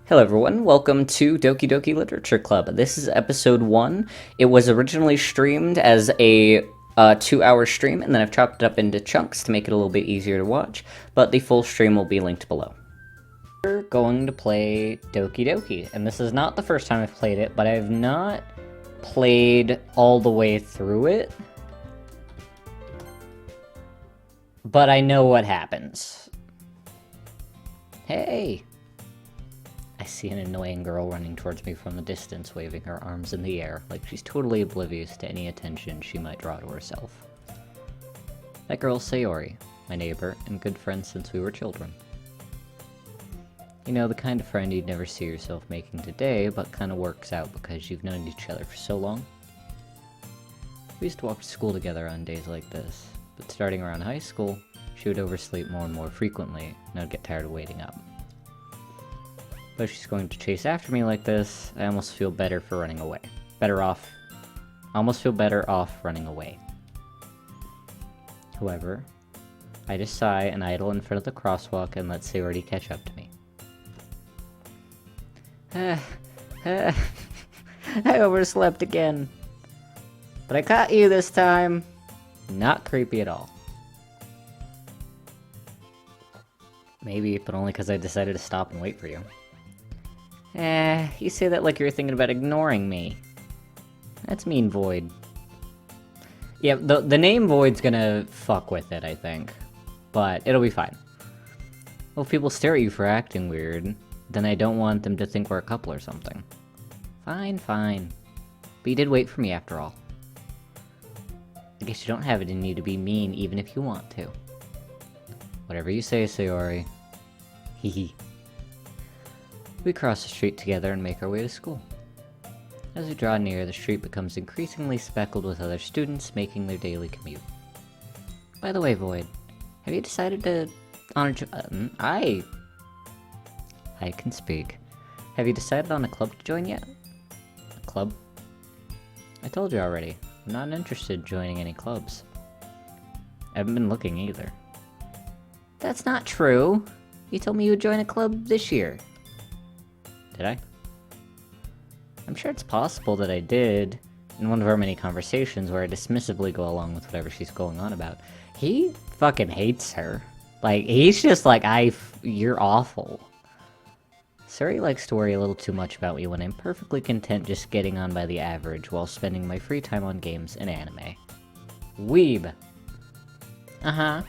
Hello everyone, welcome to Doki Doki Literature Club. This is episode 1. It was originally streamed as a 2-hour stream, and then I've chopped it up into chunks to make it a little bit easier to watch, but the full stream will be linked below. We're going to play Doki Doki, and this is not the first time I've played it, but I've not played all the way through it. But I know what happens. Hey! I see an annoying girl running towards me from the distance, waving her arms in the air, like she's totally oblivious to any attention she might draw to herself. That girl's Sayori, my neighbor, and good friend since we were children. You know, the kind of friend you'd never see yourself making today, but kinda works out because you've known each other for so long. We used to walk to school together on days like this, but starting around high school, she would oversleep more and more frequently, and I'd get tired of waiting up. But if she's going to chase after me like this, I almost feel better for running away. Almost feel better off running away. However, I just sigh and idle in front of the crosswalk and let Sayori catch up to me. I overslept again. But I caught you this time. Not creepy at all. Maybe, but only because I decided to stop and wait for you. You say that like you're thinking about ignoring me. That's mean, Void. Yeah, the name Void's gonna fuck with it, I think. But it'll be fine. Well, if people stare at you for acting weird, then I don't want them to think we're a couple or something. Fine, fine. But you did wait for me after all. I guess you don't have it in you to be mean even if you want to. Whatever you say, Sayori. Hehe. We cross the street together and make our way to school. As we draw near, the street becomes increasingly speckled with other students making their daily commute. By the way, Void, have you decided to I can speak. Have you decided on a club to join yet? A club? I told you already. I'm not interested in joining any clubs. I haven't been looking either. That's not true. You told me you would join a club this year. Did I? I'm sure it's possible that I did, in one of our many conversations where I dismissively go along with whatever she's going on about. He fucking hates her. Like, he's just like, you're awful. Suri likes to worry a little too much about me when I'm perfectly content just getting on by the average while spending my free time on games and anime. Weeb. Uh-huh. I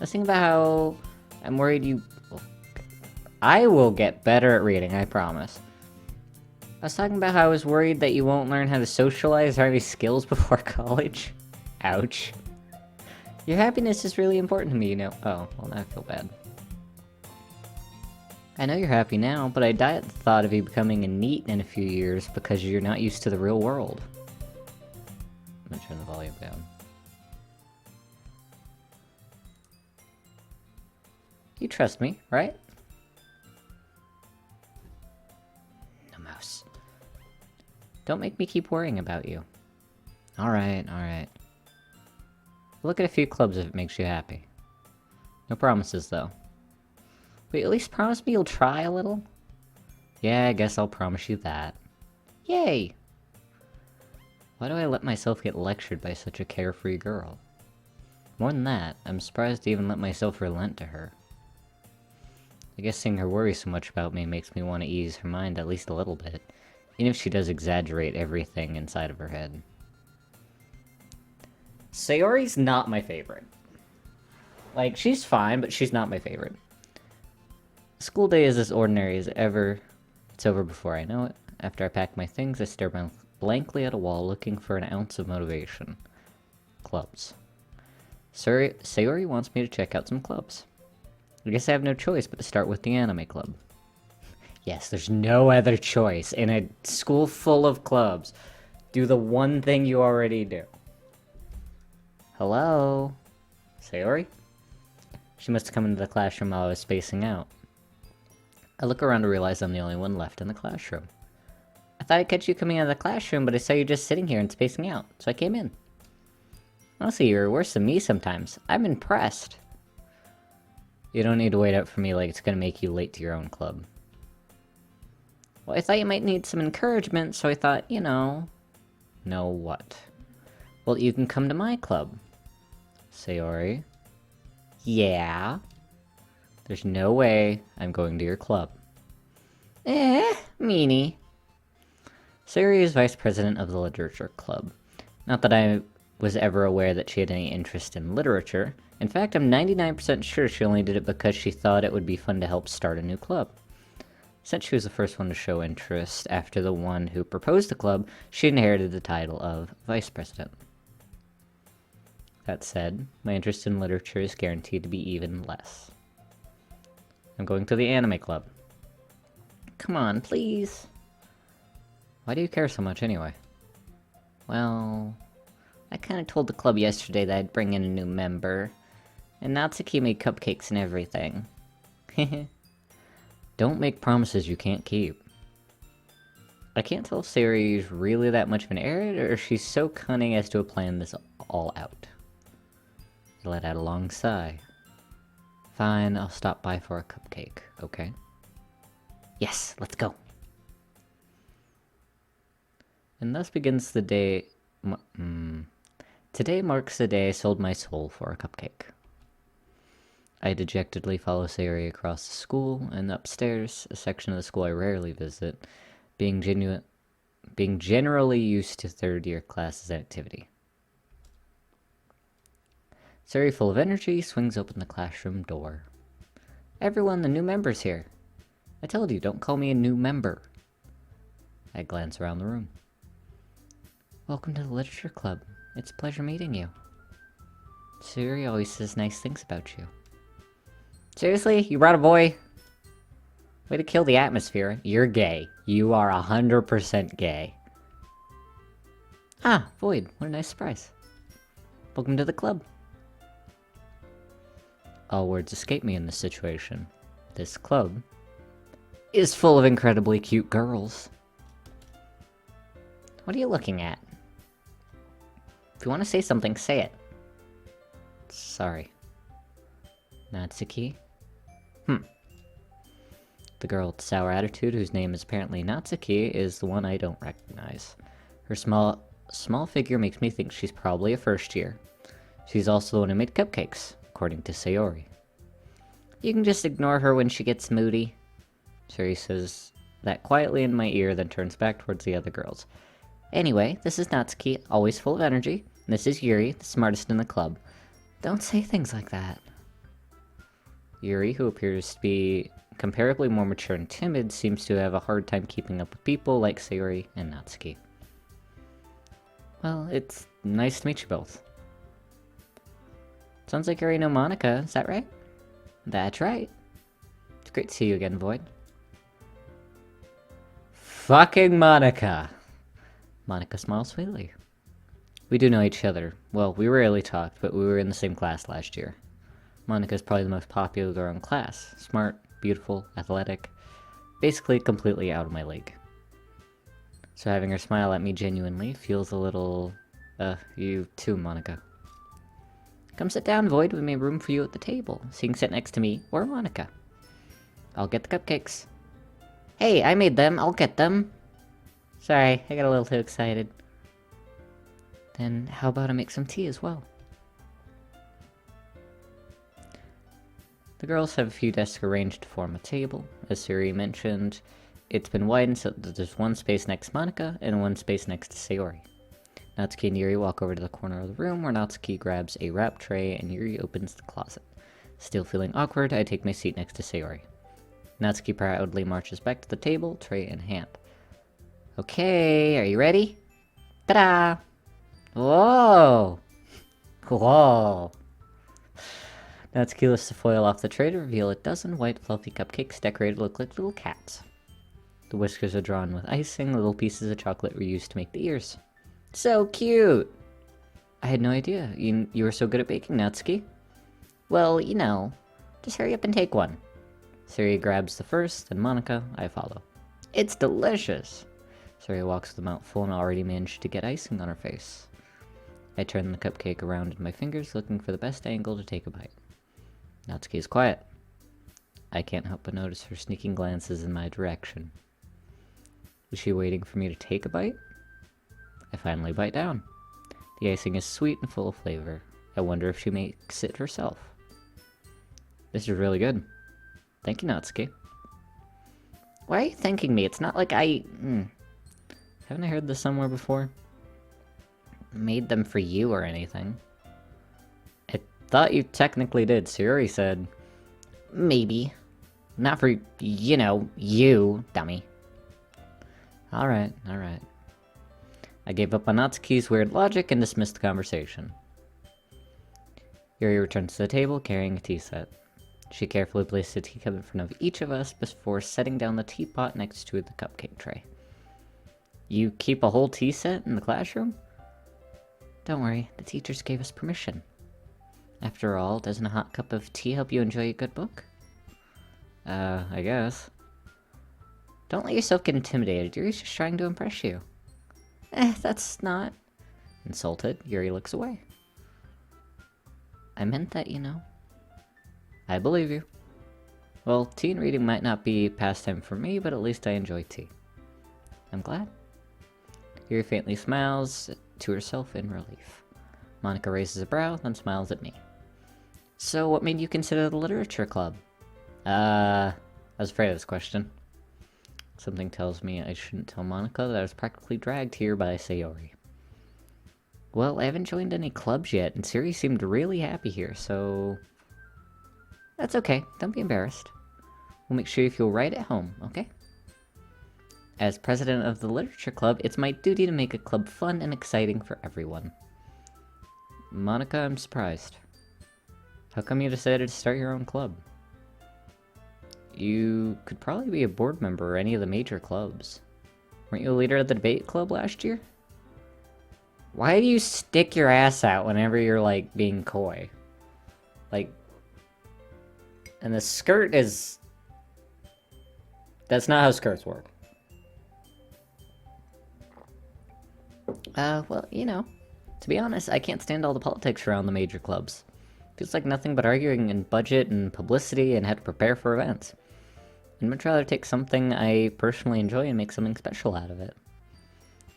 was thinking about how I'm worried you... I will get better at reading, I promise. I was talking about how I was worried that you won't learn how to socialize or have any skills before college. Ouch. Your happiness is really important to me, you know. Oh, well, now I feel bad. I know you're happy now, but I die at the thought of you becoming a NEET in a few years because you're not used to the real world. I'm gonna turn the volume down. You trust me, right? No mouse. Don't make me keep worrying about you. Alright, alright. Look at a few clubs if it makes you happy. No promises, though. But at least promise me you'll try a little? Yeah, I guess I'll promise you that. Yay! Why do I let myself get lectured by such a carefree girl? More than that, I'm surprised to even let myself relent to her. I guess seeing her worry so much about me makes me want to ease her mind at least a little bit, even if she does exaggerate everything inside of her head. Sayori's not my favorite. Like, she's fine, but she's not my favorite. School day is as ordinary as ever. It's over before I know it. After I pack my things, I stare blankly at a wall looking for an ounce of motivation. Clubs. Sayori wants me to check out some clubs. I guess I have no choice but to start with the anime club. Yes, there's no other choice. In a school full of clubs, do the one thing you already do. Hello? Sayori? She must have come into the classroom while I was spacing out. I look around to realize I'm the only one left in the classroom. I thought I'd catch you coming out of the classroom, but I saw you just sitting here and spacing out, so I came in. Honestly, you're worse than me sometimes. I'm impressed. You don't need to wait up for me like it's gonna make you late to your own club. Well, I thought you might need some encouragement, so I thought, Know what? Well, you can come to my club. Sayori. Yeah? There's no way I'm going to your club. Meanie. Sayori is vice president of the literature club. Not that I was ever aware that she had any interest in literature. In fact, I'm 99% sure she only did it because she thought it would be fun to help start a new club. Since she was the first one to show interest after the one who proposed the club, she inherited the title of vice president. That said, my interest in literature is guaranteed to be even less. I'm going to the anime club. Come on, please. Why do you care so much anyway? Well, I kinda told the club yesterday that I'd bring in a new member, and Natsuki made cupcakes and everything. Don't make promises you can't keep. I can't tell if Sayori's really that much of an arid, or if she's so cunning as to have planned this all out. I let out a long sigh. Fine, I'll stop by for a cupcake, okay? Yes, let's go. And thus begins the day... Today marks the day I sold my soul for a cupcake. I dejectedly follow Sayori across the school, and upstairs, a section of the school I rarely visit, being generally used to third-year classes activity. Sayori, full of energy, swings open the classroom door. Everyone, the new member's here. I told you, don't call me a new member. I glance around the room. Welcome to the literature club. It's a pleasure meeting you. Sayori always says nice things about you. Seriously? You brought a boy? Way to kill the atmosphere. You're gay. You are 100% gay. Ah, Void. What a nice surprise. Welcome to the club. All words escape me in this situation. This club is full of incredibly cute girls. What are you looking at? If you want to say something, say it. Sorry. Natsuki? The girl with the sour attitude, whose name is apparently Natsuki, is the one I don't recognize. Her small figure makes me think she's probably a first year. She's also the one who made cupcakes, according to Sayori. You can just ignore her when she gets moody. Sayori says that quietly in my ear, then turns back towards the other girls. Anyway, this is Natsuki, always full of energy. And this is Yuri, the smartest in the club. Don't say things like that. Yuri, who appears to be comparably more mature and timid, seems to have a hard time keeping up with people like Sayori and Natsuki. Well, it's nice to meet you both. Sounds like you already know Monika, is that right? That's right. It's great to see you again, Void. Fucking Monika! Monika smiles sweetly. We do know each other. Well, we rarely talked, but we were in the same class last year. Monika's probably the most popular girl in class. Smart, beautiful, athletic. Basically completely out of my league. So having her smile at me genuinely feels a little... you too, Monika. Come sit down, Void. We made room for you at the table, so you can sit next to me or Monika. I'll get the cupcakes. Hey, I made them. I'll get them. Sorry, I got a little too excited. Then how about I make some tea as well? The girls have a few desks arranged to form a table. As Sayori mentioned, it's been widened so that there's one space next to Monika and one space next to Sayori. Natsuki and Yuri walk over to the corner of the room where Natsuki grabs a wrap tray and Yuri opens the closet. Still feeling awkward, I take my seat next to Sayori. Natsuki proudly marches back to the table, tray in hand. Okay, are you ready? Ta-da! Whoa! Whoa! Natsuki lifts the foil off the tray to reveal a dozen white fluffy cupcakes decorated to look like little cats. The whiskers are drawn with icing, little pieces of chocolate were used to make the ears. So cute! I had no idea. You were so good at baking, Natsuki. Well, just hurry up and take one. Sayori grabs the first, then Monika, I follow. It's delicious! Sayori walks with a mouthful and already managed to get icing on her face. I turn the cupcake around in my fingers, looking for the best angle to take a bite. Natsuki is quiet. I can't help but notice her sneaking glances in my direction. Is she waiting for me to take a bite? I finally bite down. The icing is sweet and full of flavor. I wonder if she makes it herself. This is really good. Thank you, Natsuki. Why are you thanking me? It's not like I... Haven't I heard this somewhere before? Made them for you or anything. I thought you technically did. Sayori said... Maybe. Not for, you know, you, dummy. Alright, alright. I gave up on Natsuki's weird logic and dismissed the conversation. Yuri returns to the table carrying a tea set. She carefully placed a teacup in front of each of us before setting down the teapot next to the cupcake tray. You keep a whole tea set in the classroom? Don't worry, the teachers gave us permission. After all, doesn't a hot cup of tea help you enjoy a good book? I guess. Don't let yourself get intimidated. Yuri's just trying to impress you. That's not... Insulted, Yuri looks away. I meant that, you know. I believe you. Well, tea and reading might not be pastime for me, but at least I enjoy tea. I'm glad. Yuri faintly smiles to herself in relief. Monika raises a brow, then smiles at me. So, what made you consider the literature club? I was afraid of this question. Something tells me I shouldn't tell Monika that I was practically dragged here by Sayori. Well, I haven't joined any clubs yet, and Sayori seemed really happy here, so... That's okay, don't be embarrassed. We'll make sure you feel right at home, okay? As president of the literature club, it's my duty to make a club fun and exciting for everyone. Monika, I'm surprised. How come you decided to start your own club? You could probably be a board member or any of the major clubs. Weren't you a leader of the debate club last year? Why do you stick your ass out whenever you're, like, being coy? Like... And the skirt is... That's not how skirts work. Well, you know. To be honest, I can't stand all the politics around the major clubs. Feels like nothing but arguing and budget and publicity and how to prepare for events. I'd much rather take something I personally enjoy and make something special out of it.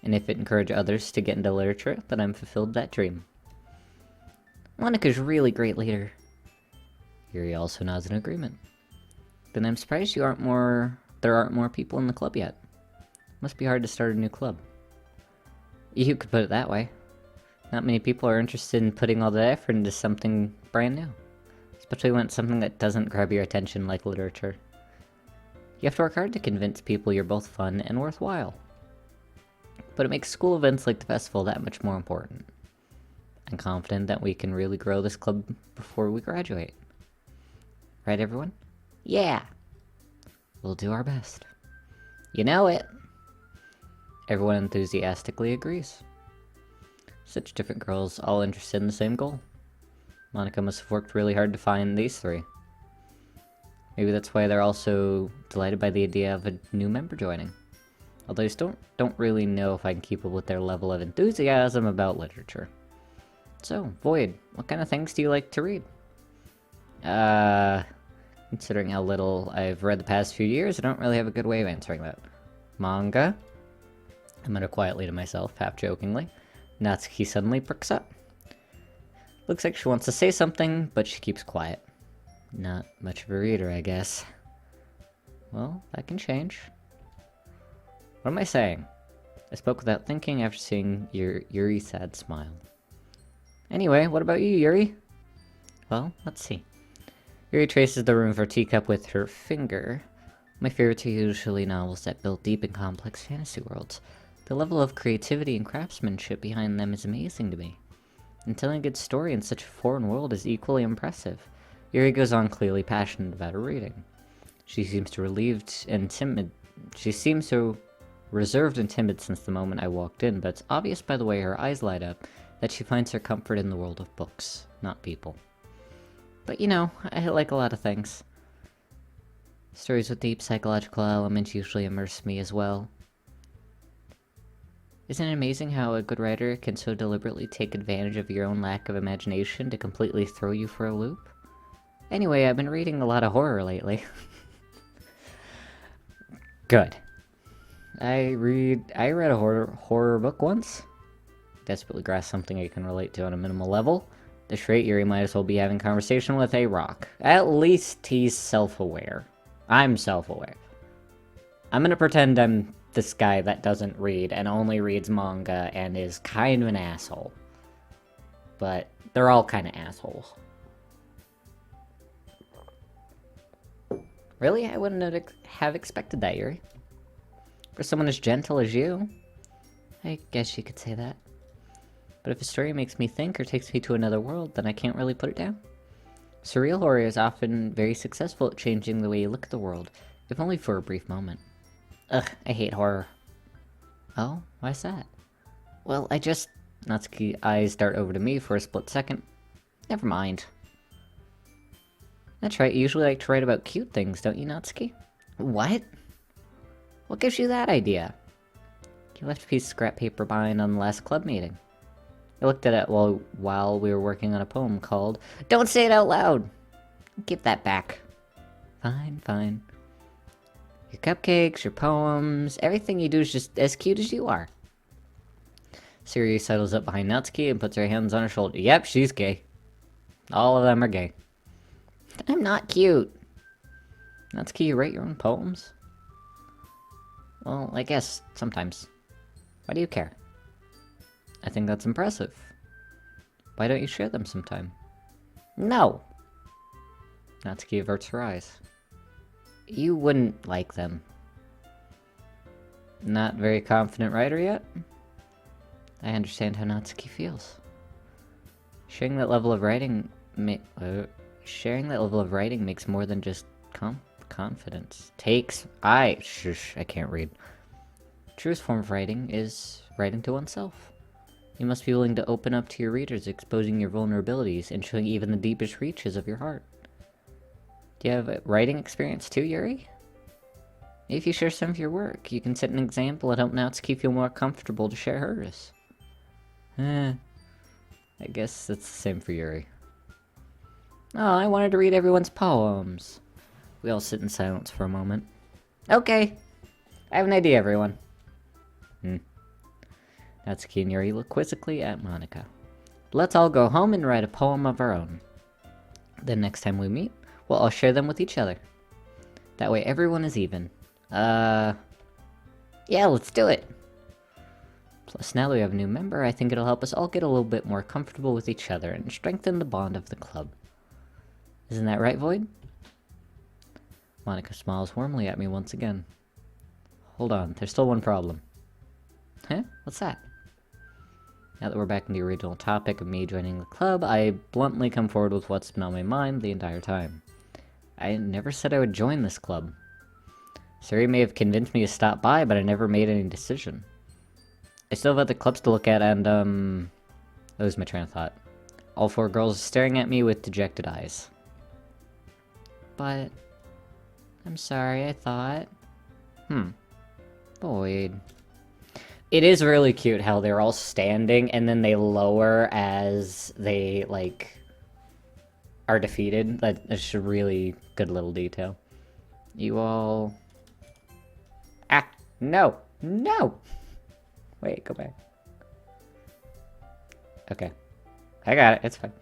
And if it encourages others to get into literature, then I'm fulfilled that dream. Monika's a really great leader. Yuri also nods in agreement. Then I'm surprised there aren't more people in the club yet. Must be hard to start a new club. You could put it that way. Not many people are interested in putting all that effort into something brand new. Especially when it's something that doesn't grab your attention like literature. You have to work hard to convince people you're both fun and worthwhile. But it makes school events like the festival that much more important. I'm confident that we can really grow this club before we graduate. Right, everyone? Yeah! We'll do our best. You know it! Everyone enthusiastically agrees. Such different girls, all interested in the same goal. Monika must have worked really hard to find these three. Maybe that's why they're also delighted by the idea of a new member joining. Although I just don't really know if I can keep up with their level of enthusiasm about literature. So, Void, what kind of things do you like to read? Considering how little I've read the past few years, I don't really have a good way of answering that. Manga? I mutter quietly to myself, half jokingly. Natsuki suddenly perks up. Looks like she wants to say something, but she keeps quiet. Not much of a reader, I guess. Well, that can change. What am I saying? I spoke without thinking after seeing Yuri's sad smile. Anyway, what about you, Yuri? Well, let's see. Yuri traces the room of her teacup with her finger. My favorites are usually novels that build deep and complex fantasy worlds. The level of creativity and craftsmanship behind them is amazing to me. And telling a good story in such a foreign world is equally impressive. Yuri goes on clearly passionate about her reading. She seems so relieved and timid. She seems so reserved and timid since the moment I walked in, but it's obvious by the way her eyes light up that she finds her comfort in the world of books, not people. But you know, I like a lot of things. Stories with deep psychological elements usually immerse me as well. Isn't it amazing how a good writer can so deliberately take advantage of your own lack of imagination to completely throw you for a loop? Anyway, I've been reading a lot of horror lately. Good. I read a horror book once. Desperately grasp something I can relate to on a minimal level. At this rate, Yuri might as well be having conversation with a rock. At least he's self-aware. I'm self-aware. I'm gonna pretend I'm this guy that doesn't read and only reads manga and is kind of an asshole. But they're all kind of assholes. Really? I wouldn't have expected that, Yuri. For someone as gentle as you. I guess you could say that. But if a story makes me think or takes me to another world, then I can't really put it down. Surreal horror is often very successful at changing the way you look at the world, if only for a brief moment. Ugh, I hate horror. Oh, why's that? Well, Natsuki's eyes dart over to me for a split second. Never mind. That's right, you usually like to write about cute things, don't you, Natsuki? What? What gives you that idea? You left a piece of scrap paper behind on the last club meeting. I looked at it while we were working on a poem called Don't Say It Out Loud! Give that back. Fine, fine. Your cupcakes, your poems, everything you do is just as cute as you are. Siri settles up behind Natsuki and puts her hands on her shoulder. Yep, she's gay. All of them are gay. I'm not cute. Natsuki, you write your own poems? Well, I guess, sometimes. Why do you care? I think that's impressive. Why don't you share them sometime? No! Natsuki averts her eyes. You wouldn't like them. Not very confident writer yet? I understand how Natsuki feels. Sharing that level of writing makes more than just confidence. I can't read. Truest form of writing is writing to oneself. You must be willing to open up to your readers, exposing your vulnerabilities and showing even the deepest reaches of your heart. Do you have a writing experience too, Yuri? If you share some of your work, you can set an example and help Natsuki feel more comfortable to share hers. I guess that's the same for Yuri. Oh, I wanted to read everyone's poems. We all sit in silence for a moment. Okay. I have an idea, everyone. Natsuki and Yuri look quizzically at Monika. Let's all go home and write a poem of our own. Then next time we meet, we'll all share them with each other. That way everyone is even. Yeah, let's do it. Plus, now that we have a new member, I think it'll help us all get a little bit more comfortable with each other and strengthen the bond of the club. Isn't that right, Void? Monika smiles warmly at me once again. Hold on, there's still one problem. Huh? What's that? Now that we're back in the original topic of me joining the club, I bluntly come forward with what's been on my mind the entire time. I never said I would join this club. Suri may have convinced me to stop by, but I never made any decision. I still have other clubs to look at, and, lose my train of thought. All four girls are staring at me with dejected eyes. But... I'm sorry, I thought... Void... It is really cute how they're all standing, and then they lower as they, like, are defeated. That's a really good little detail. You all... Ah! No! No! Wait, go back. Okay. I got it, it's fine.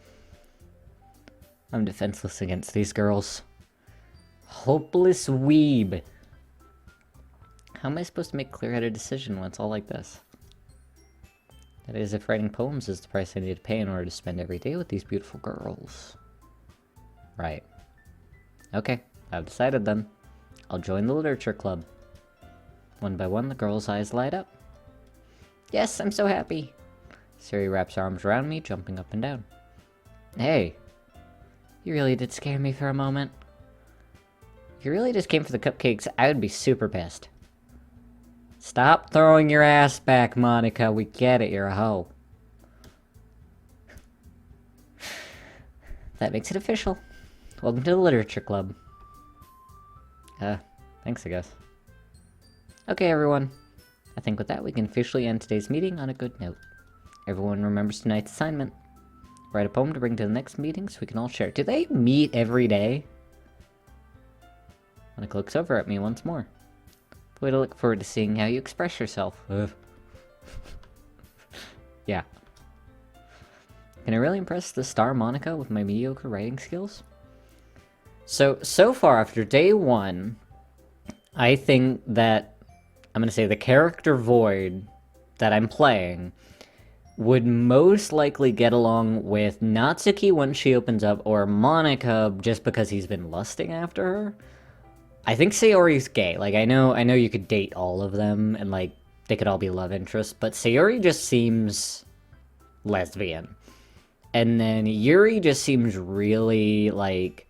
I'm defenseless against these girls. Hopeless weeb. How am I supposed to make a clear-headed decision when it's all like this? That is, if writing poems is the price I need to pay in order to spend every day with these beautiful girls. Right. Okay, I've decided then. I'll join the literature club. One by one, the girls' eyes light up. Yes, I'm so happy. Suri wraps her arms around me, jumping up and down. Hey, you really did scare me for a moment. If you really just came for the cupcakes, I would be super pissed. Stop throwing your ass back, Monika. We get it, you're a hoe. That makes it official. Welcome to the Literature Club. Thanks, I guess. Okay, everyone. I think with that, we can officially end today's meeting on a good note. Everyone remembers tonight's assignment. Write a poem to bring to the next meeting so we can all share. Do they meet every day? Monika looks over at me once more. Boy, to look forward to seeing how you express yourself. Yeah. Can I really impress the star Monica with my mediocre writing skills? So far, after day 1, I think that, I'm gonna say the character Void that I'm playing would most likely get along with Natsuki once she opens up, or Monica just because he's been lusting after her. I think Sayori's gay. Like, I know you could date all of them, and, like, they could all be love interests, but Sayori just seems lesbian. And then Yuri just seems really, like...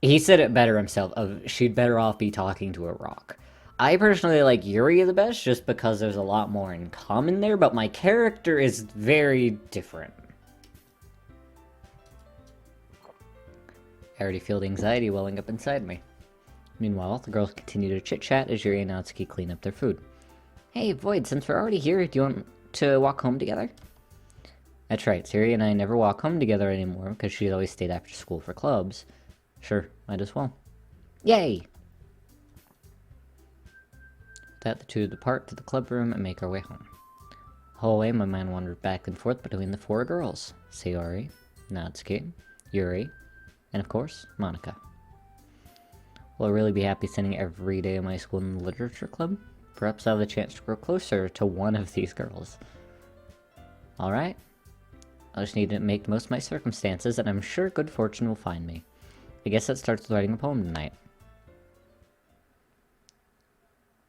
He said it better himself, she'd better off be talking to a rock. I personally like Yuri the best, just because there's a lot more in common there, but my character is very different. I already feel the anxiety welling up inside me. Meanwhile, the girls continue to chit-chat as Yuri and Natsuki clean up their food. Hey, Void, since we're already here, do you want to walk home together? That's right, Yuri and I never walk home together anymore, because she's always stayed after school for clubs. Sure, might as well. Yay! With that, the two depart to the club room and make our way home. The whole way, my mind wandered back and forth between the 4 girls. Sayori, Natsuki, Yuri, and of course, Monica. Will I really be happy spending every day of my school in the literature club? Perhaps I'll have the chance to grow closer to one of these girls. Alright. I just need to make the most of my circumstances, and I'm sure good fortune will find me. I guess that starts with writing a poem tonight.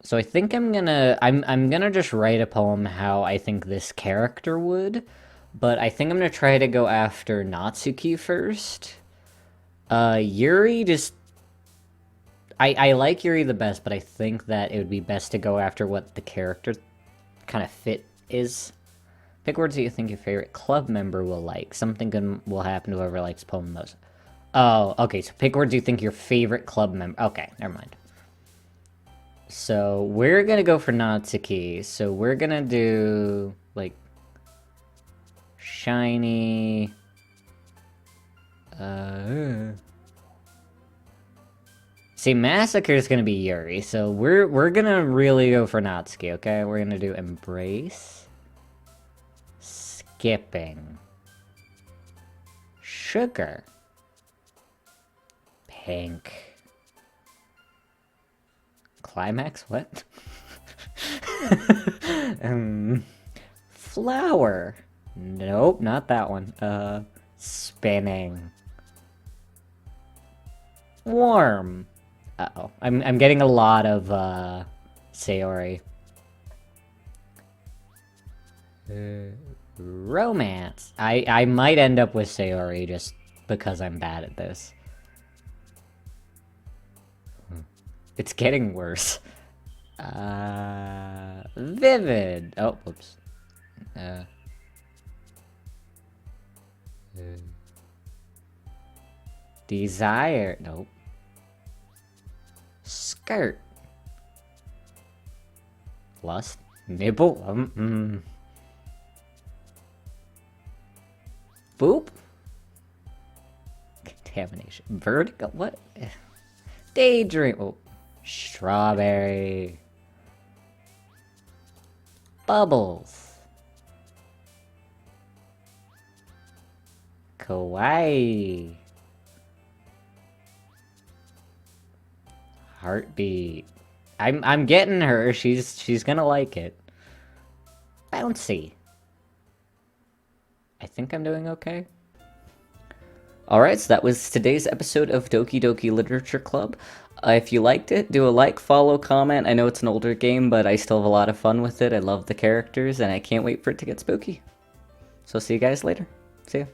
So I think I'm gonna just write a poem how I think this character would, but I think I'm gonna try to go after Natsuki first. Yuri just... I like Yuri the best, but I think that it would be best to go after what the character kind of fit is. Pick words that you think your favorite club member will like. Something good will happen to whoever likes poem most. Oh, okay, so pick words you think your favorite club member... Okay, never mind. So, we're gonna go for Natsuki. So, we're gonna do, like... Shiny... See, Massacre is gonna be Yuri, so we're gonna really go for Natsuki, okay? We're gonna do Embrace... Skipping... Sugar... Pink... Climax? What? Flower. Nope, not that one. Spinning. Warm. Uh-oh. I'm getting a lot of, Sayori. Romance. I might end up with Sayori just because I'm bad at this. It's getting worse. Vivid. Oh, whoops. Desire. Nope. Skirt. Lust. Nibble. Boop. Contamination. Vertigo. What? Daydream. Oh. Strawberry. Bubbles. Kawaii. Heartbeat. I'm getting her. She's gonna like it. Bouncy. I think I'm doing okay. Alright, so that was today's episode of Doki Doki Literature Club. If you liked it, do a like, follow, comment. I know it's an older game, but I still have a lot of fun with it. I love the characters, and I can't wait for it to get spooky. So see you guys later. See ya.